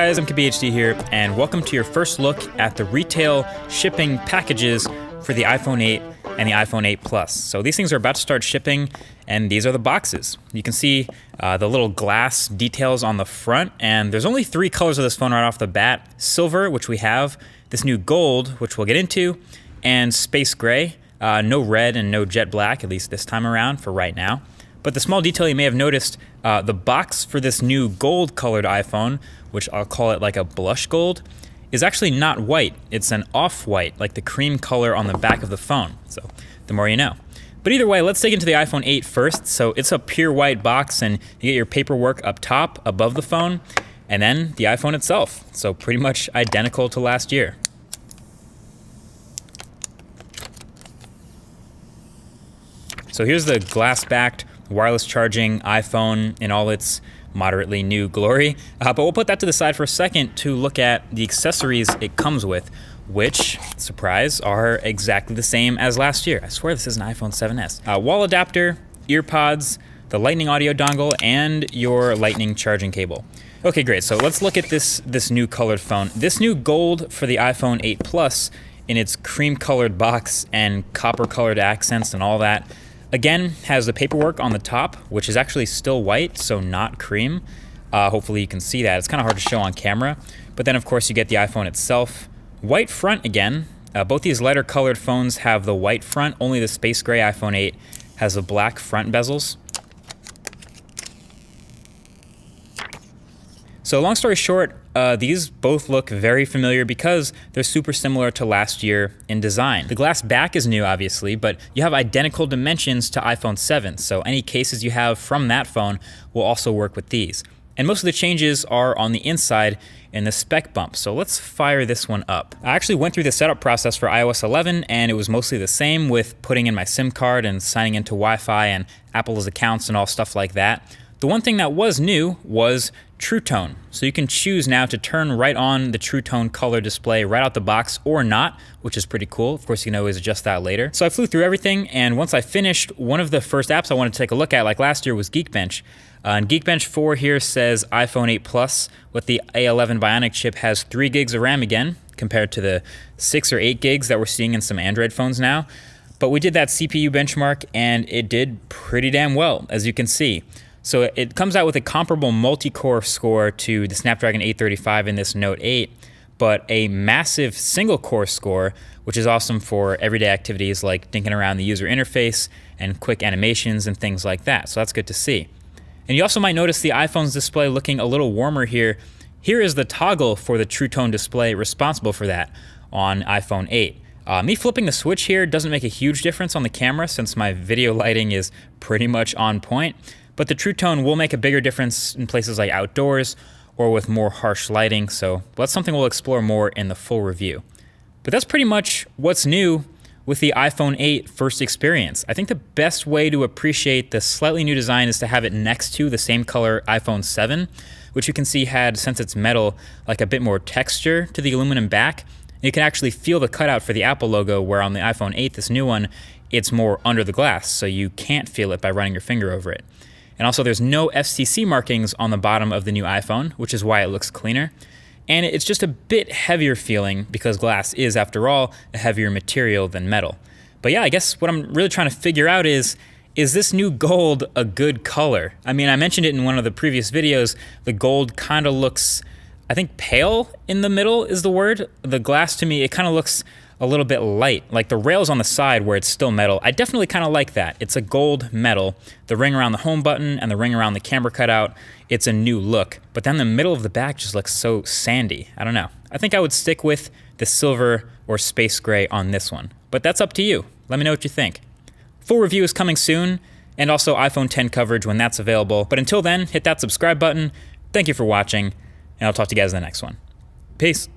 Guys, mkbhd here, and welcome to your first look at the retail shipping packages for the iPhone 8 and the iPhone 8 Plus. So these things are about to start shipping, and these are the boxes. You can see the little glass details on the front, and there's only 3 colors of this phone right off the bat. Silver, which we have, this new gold, which we'll get into, and space gray. No red and no jet black, at least this time around for right now. But the small detail you may have noticed, the box for this new gold colored iPhone, which I'll call it like a blush gold, is actually not white. It's an off-white, like the cream color on the back of the phone. So the more you know. But either way, let's dig into the iPhone 8 first. So it's a pure white box, and you get your paperwork up top above the phone, and then the iPhone itself. So pretty much identical to last year. So here's the glass-backed wireless charging iPhone in all its moderately new glory. But we'll put that to the side for a second to look at the accessories it comes with, which, surprise, are exactly the same as last year. I swear this is an iPhone 7s. Wall adapter, ear pods, the lightning audio dongle, and your lightning charging cable. Okay, great. So let's look at this new colored phone. This new gold for the iPhone 8 Plus in its cream colored box and copper colored accents and all that, again, has the paperwork on the top, which is actually still white, so not cream. Hopefully you can see that. It's kind of hard to show on camera. But then, of course, you get the iPhone itself. White front again. Both these lighter colored phones have the white front. Only the space gray iPhone 8 has the black front bezels. So long story short, these both look very familiar because they're super similar to last year in design. The glass back is new, obviously, but you have identical dimensions to iPhone 7, so any cases you have from that phone will also work with these. And most of the changes are on the inside in the spec bump, so let's fire this one up. I actually went through the setup process for iOS 11, and it was mostly the same with putting in my SIM card and signing into Wi-Fi and Apple's accounts and all stuff like that. The one thing that was new was True Tone. So you can choose now to turn right on the True Tone color display right out the box or not, which is pretty cool. Of course, you can always adjust that later. So I flew through everything, and once I finished, one of the first apps I wanted to take a look at, like last year, was Geekbench. And Geekbench 4 here says iPhone 8 Plus with the A11 Bionic chip has 3 gigs of RAM again, compared to the 6 or 8 gigs that we're seeing in some Android phones now. But we did that CPU benchmark, and it did pretty damn well, as you can see. So it comes out with a comparable multi-core score to the Snapdragon 835 in this Note 8, but a massive single-core score, which is awesome for everyday activities like dinking around the user interface and quick animations and things like that. So that's good to see. And you also might notice the iPhone's display looking a little warmer here. Here is the toggle for the True Tone display responsible for that on iPhone 8. Me flipping the switch here doesn't make a huge difference on the camera since my video lighting is pretty much on point. But the True Tone will make a bigger difference in places like outdoors or with more harsh lighting, so that's something we'll explore more in the full review. But that's pretty much what's new with the iPhone 8 first experience. I think the best way to appreciate the slightly new design is to have it next to the same color iPhone 7, which you can see had, since it's metal, like a bit more texture to the aluminum back. You can actually feel the cutout for the Apple logo, where on the iPhone 8, this new one, it's more under the glass, so you can't feel it by running your finger over it. And also there's no FCC markings on the bottom of the new iPhone, which is why it looks cleaner. And it's just a bit heavier feeling because glass is, after all, a heavier material than metal. But yeah, I guess what I'm really trying to figure out is this new gold a good color? I mean, I mentioned it in one of the previous videos. The gold kind of looks, I think pale in the middle is the word. The glass, to me, it kind of looks a little bit light, like the rails on the side where it's still metal. I definitely kind of like that. It's a gold metal. The ring around the home button and the ring around the camera cutout, it's a new look. But then the middle of the back just looks so sandy. I don't know. I think I would stick with the silver or space gray on this one. But that's up to you. Let me know what you think. Full review is coming soon, and also iPhone 10 coverage when that's available. But until then, hit that subscribe button. Thank you for watching, and I'll talk to you guys in the next one. Peace.